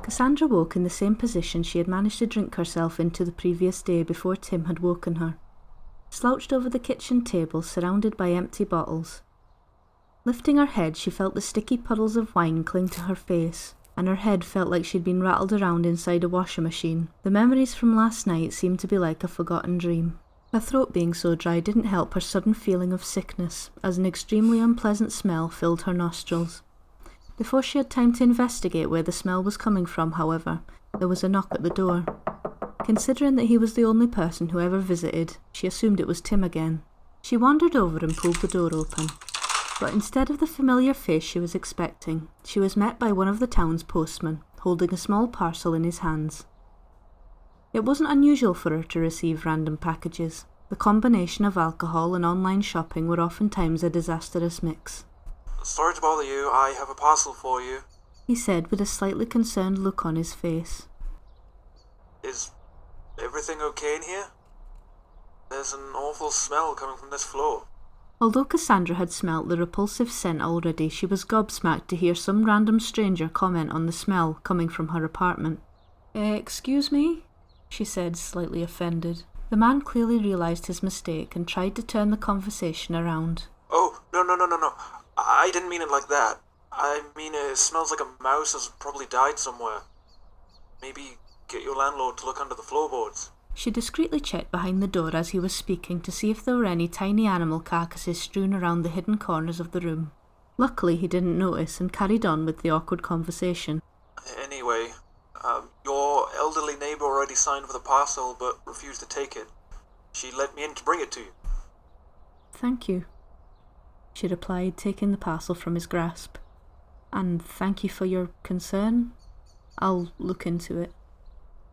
Cassandra woke in the same position she had managed to drink herself into the previous day before Tim had woken her, slouched over the kitchen table surrounded by empty bottles. Lifting her head, she felt the sticky puddles of wine cling to her face, and her head felt like she'd been rattled around inside a washing machine. The memories from last night seemed to be like a forgotten dream. Her throat being so dry didn't help her sudden feeling of sickness, as an extremely unpleasant smell filled her nostrils. Before she had time to investigate where the smell was coming from, however, there was a knock at the door. Considering that he was the only person who ever visited, she assumed it was Tim again. She wandered over and pulled the door open. But instead of the familiar face she was expecting, she was met by one of the town's postmen, holding a small parcel in his hands. It wasn't unusual for her to receive random packages. The combination of alcohol and online shopping were oftentimes a disastrous mix. "Sorry to bother you, I have a parcel for you," he said with a slightly concerned look on his face. "Is everything okay in here? There's an awful smell coming from this floor." Although Cassandra had smelt the repulsive scent already, she was gobsmacked to hear some random stranger comment on the smell coming from her apartment. "Excuse me?" she said, slightly offended. The man clearly realised his mistake and tried to turn the conversation around. "Oh, no. I didn't mean it like that. I mean it smells like a mouse has probably died somewhere. Maybe get your landlord to look under the floorboards." She discreetly checked behind the door as he was speaking to see if there were any tiny animal carcasses strewn around the hidden corners of the room. Luckily he didn't notice and carried on with the awkward conversation. "Anyway, your elderly neighbour already signed for the parcel but refused to take it. She let me in to bring it to you." "Thank you," she replied, taking the parcel from his grasp. "And thank you for your concern. I'll look into it."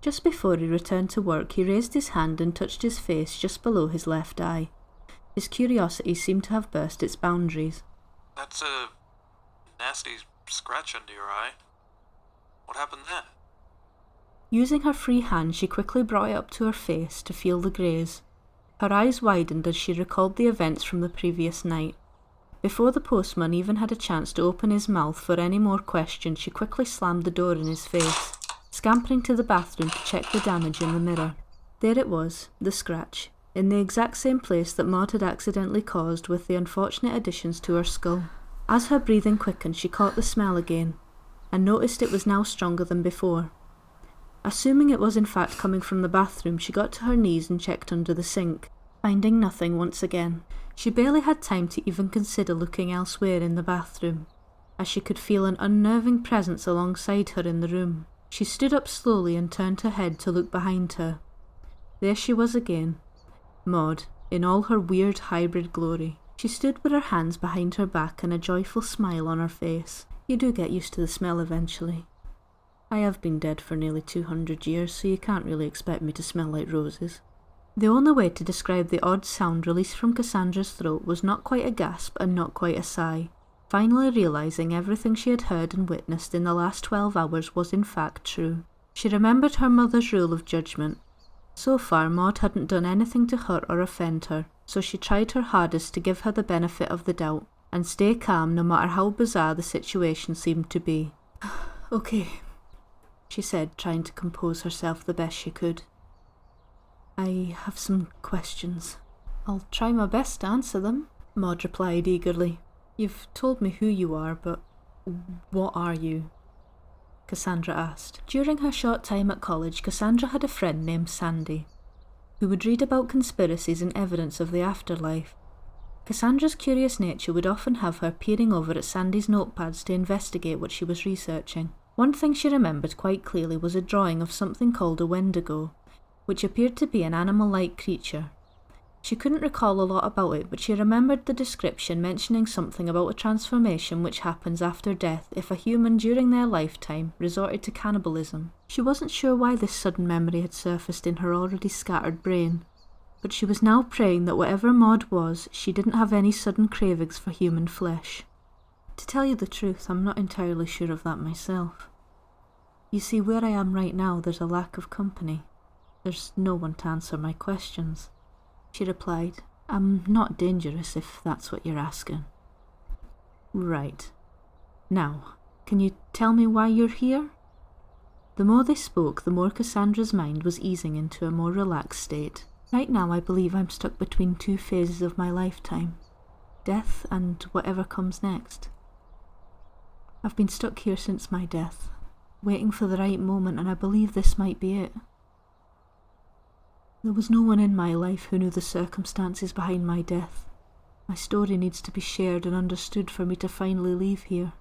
Just before he returned to work, he raised his hand and touched his face just below his left eye. His curiosity seemed to have burst its boundaries. "That's a nasty scratch under your eye. What happened there?" Using her free hand, she quickly brought it up to her face to feel the graze. Her eyes widened as she recalled the events from the previous night. Before the postman even had a chance to open his mouth for any more questions, she quickly slammed the door in his face, scampering to the bathroom to check the damage in the mirror. There it was, the scratch, in the exact same place that Maud had accidentally caused with the unfortunate additions to her skull. As her breathing quickened, she caught the smell again, and noticed it was now stronger than before. Assuming it was in fact coming from the bathroom, she got to her knees and checked under the sink, finding nothing once again. She barely had time to even consider looking elsewhere in the bathroom, as she could feel an unnerving presence alongside her in the room. She stood up slowly and turned her head to look behind her. There she was again, Maud, in all her weird hybrid glory. She stood with her hands behind her back and a joyful smile on her face. "You do get used to the smell eventually. I have been dead for nearly 200 years, so you can't really expect me to smell like roses." The only way to describe the odd sound released from Cassandra's throat was not quite a gasp and not quite a sigh. Finally realising everything she had heard and witnessed in the last 12 hours was in fact true. She remembered her mother's rule of judgment. So far, Maud hadn't done anything to hurt or offend her, so she tried her hardest to give her the benefit of the doubt, and stay calm no matter how bizarre the situation seemed to be. "Okay," she said, trying to compose herself the best she could. "I have some questions." "I'll try my best to answer them," Maud replied eagerly. "You've told me who you are, but what are you?" Cassandra asked. During her short time at college, Cassandra had a friend named Sandy, who would read about conspiracies and evidence of the afterlife. Cassandra's curious nature would often have her peering over at Sandy's notepads to investigate what she was researching. One thing she remembered quite clearly was a drawing of something called a Wendigo, which appeared to be an animal-like creature. She couldn't recall a lot about it, but she remembered the description mentioning something about a transformation which happens after death if a human during their lifetime resorted to cannibalism. She wasn't sure why this sudden memory had surfaced in her already scattered brain, but she was now praying that whatever Maud was, she didn't have any sudden cravings for human flesh. To tell you the truth, I'm not entirely sure of that myself. You see, where I am right now, there's a lack of company. There's no one to answer my questions," she replied. "I'm not dangerous, if that's what you're asking." "Right. Now, can you tell me why you're here?" The more they spoke, the more Cassandra's mind was easing into a more relaxed state. Right now I believe I'm stuck between two phases of my lifetime. Death and whatever comes next. I've been stuck here since my death, waiting for the right moment, and I believe this might be it. There was no one in my life who knew the circumstances behind my death. My story needs to be shared and understood for me to finally leave here.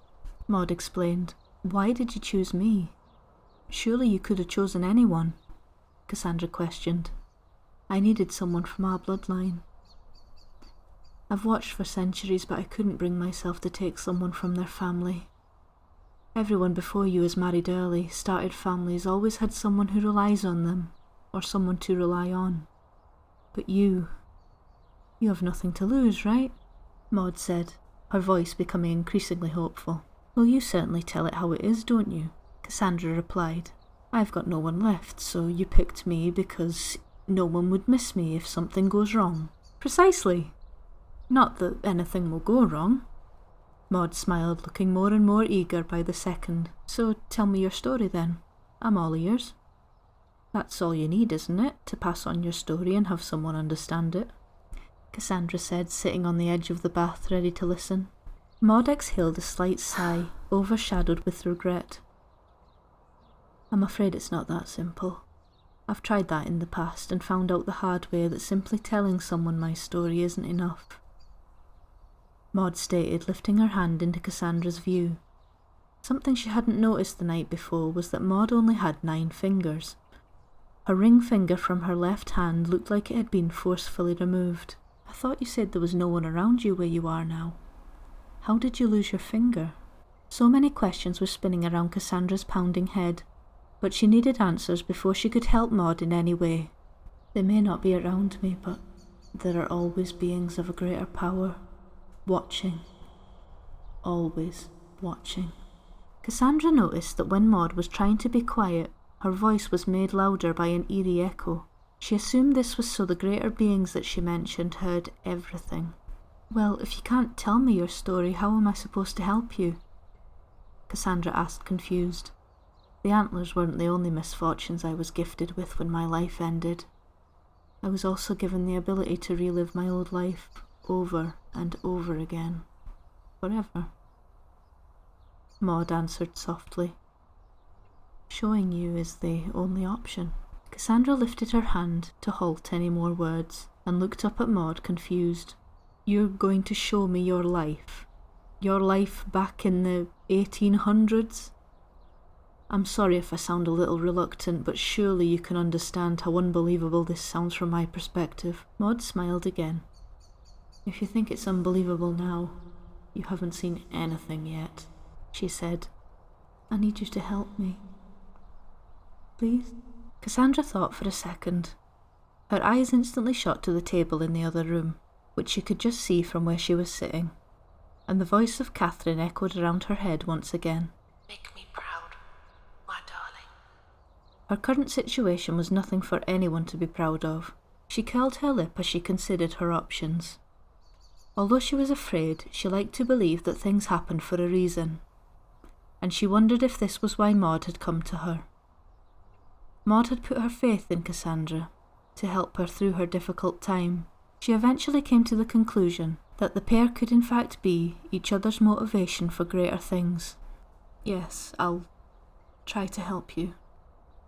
Maud explained. Why did you choose me? Surely you could have chosen anyone, Cassandra questioned. I needed someone from our bloodline. I've watched for centuries, but I couldn't bring myself to take someone from their family. Everyone before you is married early, started families, always had someone who relies on them, or someone to rely on. But you have nothing to lose, right? Maud said, her voice becoming increasingly hopeful. Well, you certainly tell it how it is, don't you? Cassandra replied. I've got no one left, so you picked me because no one would miss me if something goes wrong. Precisely. Not that anything will go wrong. Maud smiled, looking more and more eager by the second. So tell me your story then. I'm all ears. That's all you need, isn't it, to pass on your story and have someone understand it? Cassandra said, sitting on the edge of the bath, ready to listen. Maud exhaled a slight sigh, overshadowed with regret. I'm afraid it's not that simple. I've tried that in the past and found out the hard way that simply telling someone my story isn't enough. Maud stated, lifting her hand into Cassandra's view. Something she hadn't noticed the night before was that Maud only had 9 fingers. Her ring finger from her left hand looked like it had been forcefully removed. I thought you said there was no one around you where you are now. How did you lose your finger? So many questions were spinning around Cassandra's pounding head, but she needed answers before she could help Maud in any way. They may not be around me, but there are always beings of a greater power, watching. Always watching. Cassandra noticed that when Maud was trying to be quiet, her voice was made louder by an eerie echo. She assumed this was so the greater beings that she mentioned heard everything. Well, if you can't tell me your story, how am I supposed to help you? Cassandra asked, confused. The antlers weren't the only misfortunes I was gifted with when my life ended. I was also given the ability to relive my old life over and over again. Forever. Maud answered softly. Showing you is the only option. Cassandra lifted her hand to halt any more words and looked up at Maud, confused. You're going to show me your life? Your life back in the 1800s? I'm sorry if I sound a little reluctant, but surely you can understand how unbelievable this sounds from my perspective. Maud smiled again. If you think it's unbelievable now, you haven't seen anything yet, she said. I need you to help me. Please? Cassandra thought for a second. Her eyes instantly shot to the table in the other room, which she could just see from where she was sitting, and the voice of Catherine echoed around her head once again. Make me proud, my darling. Her current situation was nothing for anyone to be proud of. She curled her lip as she considered her options. Although she was afraid, she liked to believe that things happened for a reason, and she wondered if this was why Maud had come to her. Maud had put her faith in Cassandra to help her through her difficult time. She eventually came to the conclusion that the pair could in fact be each other's motivation for greater things. Yes, I'll try to help you,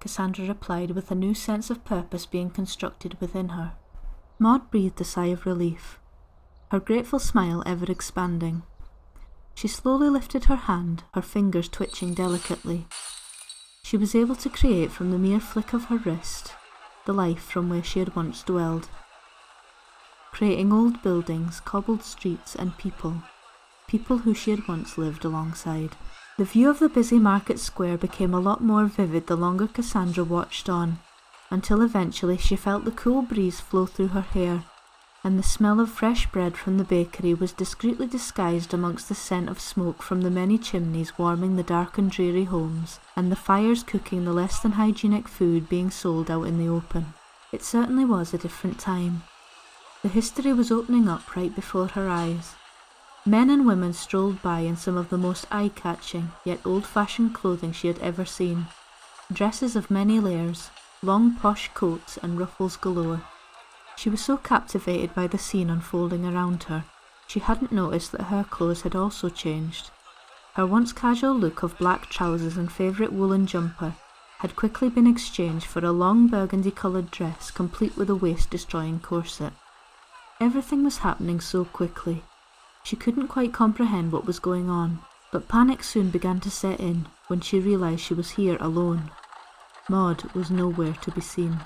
Cassandra replied, with a new sense of purpose being constructed within her. Maud breathed a sigh of relief, her grateful smile ever expanding. She slowly lifted her hand, her fingers twitching delicately. She was able to create from the mere flick of her wrist the life from where she had once dwelled, creating old buildings, cobbled streets and people who she had once lived alongside. The view of the busy market square became a lot more vivid the longer Cassandra watched on, until eventually she felt the cool breeze flow through her hair, and the smell of fresh bread from the bakery was discreetly disguised amongst the scent of smoke from the many chimneys warming the dark and dreary homes, and the fires cooking the less than hygienic food being sold out in the open. It certainly was a different time. The history was opening up right before her eyes. Men and women strolled by in some of the most eye-catching, yet old-fashioned clothing she had ever seen. dresses of many layers, long posh coats and ruffles galore. She was so captivated by the scene unfolding around her, she hadn't noticed that her clothes had also changed. Her once casual look of black trousers and favourite woolen jumper had quickly been exchanged for a long burgundy-coloured dress complete with a waist-destroying corset. Everything was happening so quickly. She couldn't quite comprehend what was going on, but panic soon began to set in when she realised she was here alone. Maud was nowhere to be seen.